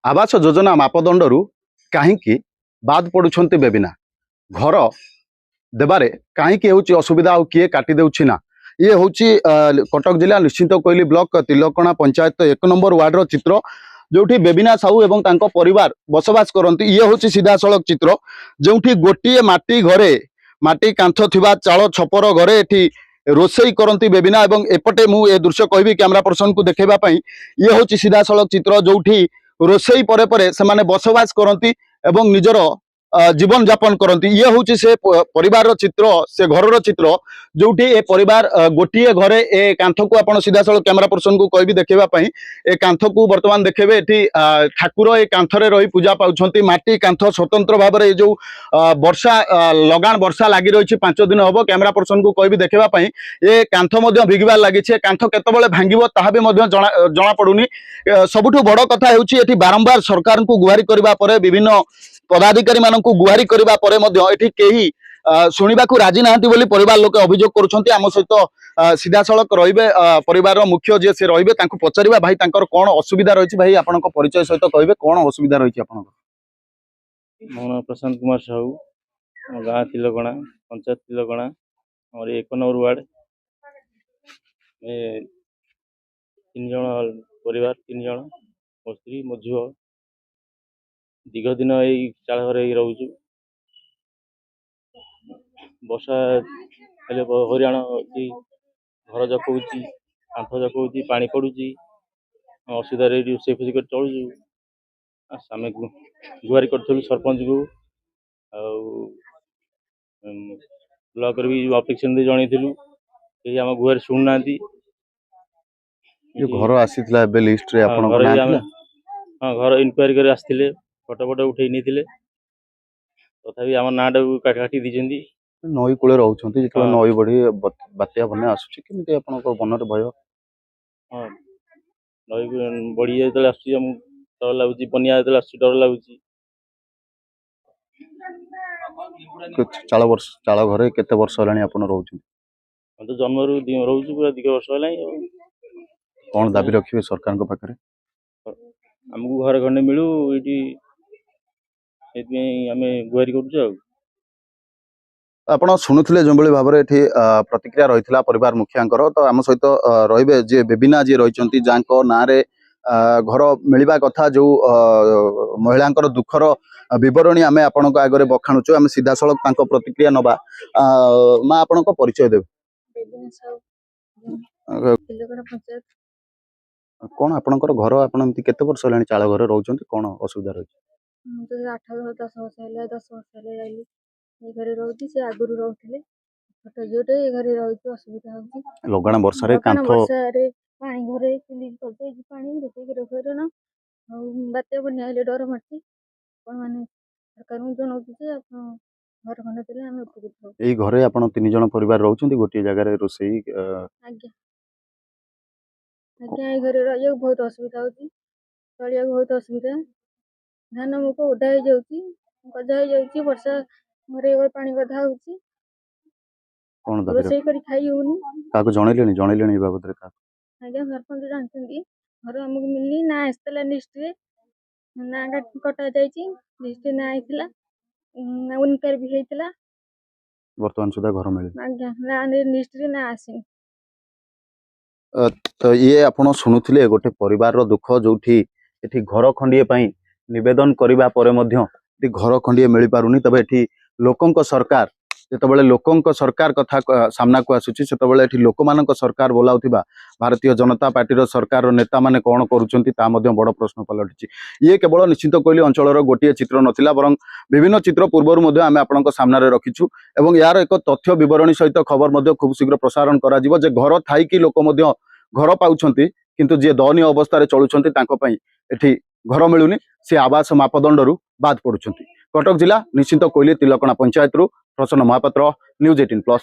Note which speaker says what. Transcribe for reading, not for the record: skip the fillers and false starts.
Speaker 1: आवास योजना मापदंडरू कहीं बाद पड़ुंट बेबिना घर देवारे कहीं हूँ असुविधा किए काटी देना ये हूँ कटक जिला निश्चित कोइली ब्लॉक तिलकणा पंचायत 1 नंबर वार्ड चित्र जो बेबिना साहू एवं तांको परिवार बसवास करती ये हूँ सीधा सड़क चित्र जो गोटे माटी घरे माटी कांथ थिबा चाल छपर घरे एठी रोसई करती बेबिना एवं एपटे मु ए दृश्य कहबी कैमरा पर्सन को देखेबाई ये हूँ सीधा सड़क चित्र जो रोसई परे परे से बसवास करती एवं निजर जीवन यापन करती ये हूँ से परिवार चित्र से घर चित्र जो ए परिवार गोटे घरे ए कांथ को आप सीधा सड़क कैमरा पर्सन को कहबी देखेबाई ए कांथ को बर्तमान देखेबे एठी ठाकुर ए कांथरे रही पूजा पाउछंती माटी कांथ स्वतंत्र भाव में जो वर्षा लगान वर्षा लगी रही 5 दिन हम कैमरा पर्सन को कहबी देखेबाई ए कांथ भिगिबार लगी कांथ केतबेले भांगिबो ताहा भी जना पड़ुनी सबुठु बड़ कथा हेउछि एठी बारंबार सरकार को गुहारी करबा परे विभिन्न पदाधिकारी मानकु गुहारी करबा परे मध्य एठी केही शुणा राजी नाहांती बोली परिवार लोक अभियोग करुछंती आम सहित सीधा सड़क रहिबे परिवार मुख्य जे से रहिबे तांकु पचारिबा भाई तांकर कोन असुविधा रहिछि भाई आपनक परिचय सहित कहबे कोन असुविधा रहिछि आपनक
Speaker 2: मो नाम प्रशांत कुमार साहू गाँ तिलकणा पंचायत तिलकणा और 1 नंबर वार्ड 3 जन परिवार 3 जन मो स्त्री मो झुआ दीर्घ दिन यही चाल घर रोचु वर्षा हेले हरियाण घर जकौची कांथ जकौची पानी पड़ुची असुविधा रोषे फुसी कर चलुचु आम गुहारी करूँ सरपंच को ब्लॉक भी अपेक्षन दे जनइलु कहीं आम गुहारी शुणुना
Speaker 1: घर आसीथिला एबे लिस्ट रे आपन को नाथिला
Speaker 2: हां घर इंक्वायरी कर आस्थिले फोटो फोटो उठे नहीं तथापि आम नाटा काटी दीजिए
Speaker 1: नई कूले रोचंती जेतबे नई बड़ी बात्या बन्या आसुची केमिति आपन को बनर भय
Speaker 2: हां नई बड़ी जेतले आसुची हम डर लागुची बन्या जेतले आसुची डर लागुची
Speaker 1: चाल घरे केते वर्ष हलानी आपन रोचंती
Speaker 2: हम तो जन्म रु रोचु पूरा 2 वर्ष हलानी
Speaker 1: कोन दाबी रखिबे सरकार को पाखरे
Speaker 2: हमको घर खंडे मिलू ये आम गुहारी करूँ
Speaker 1: आपण शुणुले जो भाव में प्रतिक्रिया रही परिवार मुखिया तो आम सहित रे जे बेबिना जी रही जहाँ ना घर मिलवा कथा जो महिला दुखर बरणी आम आपण आगे बखाणुचु आम सीधा सड़क प्रतिक्रिया नवा माँ आपण परिचय देवे कौन आपणकर घर आप केते वर्ष है चाल घर रोच कौन असुविधा रही
Speaker 3: 8-10 वर्ष है 10 वर्ष है ये घरे रोची से आगुरु रोथले छोट जोटे घरे रोची असुविधा होची
Speaker 1: लगाना वर्षा रे कांथ
Speaker 3: रे पानी घरे चुली करते पानी रोटी करे घर ना बाते बन्या ले डर माटी कोन माने सरकार को जनौती जे अपन घर खंडे देले हम उपकृत
Speaker 1: एई घरे आपण 3 जण परिवार रहउछंती गोटे जगह रे रोसई
Speaker 3: आज्ञा आज्ञा ए घरे रहियो बहुत असुविधा होची चलिया बहुत असुविधा धान मुख उदा हो जाउची गजा हो जाउची वर्षा घरे पानी गधा होची
Speaker 1: कोन दाबी
Speaker 3: रोसई करी खाई होनी
Speaker 1: काको जणैलेनी बाबत रे का
Speaker 3: आज्ञा सरपंच जानछंती घर हमको मिलनी ना आस्तला लिस्ट रे ना कटा जायची लिस्ट ना आइतला उनकर भी हेतला
Speaker 1: वर्तमान सुधा घर मिले
Speaker 3: आज्ञा ना लिस्ट रे ना आसी
Speaker 1: तो ये आपण शुणुले गोटे परिवार रो दुख जोठी एठी घर खंडिए पई निवेदन करिबा परे मध्य घर खंडिए मिल पारुनी तबे एठी लोकंक सरकार जेतबेले लोकंक सरकार कथा सामना को आसुची सेतबेले एठी लोकमानक सरकार बोलाउथिबा भारतीय जनता पार्टी रो सरकार रो नेता माने कोन करूचंती ता मध्य बड़ प्रश्न पलटिची ये केवल निश्चित कोइली अंचल रो गोटे चित्र नथिला बरं विभिन्न चित्र पूर्व मध्य आमे आपनक सामना रे रखिछु एवं यार एक तथ्य विवरणी सहित खबर मध्य खूब शीघ्र प्रसारण करा जिवो जे घर थाई कि लोक मध्य घर पाउछंती किंतु जे दयनीय अवस्था रे चलुछंती तांको पई एठी घर मिलुनी से आवास मापदंडरू बाद पड़ुछंती कटक जिला निश्चित कोइली तिलकणा पंचायत रु प्रसन्न महापात्र न्यूज 18+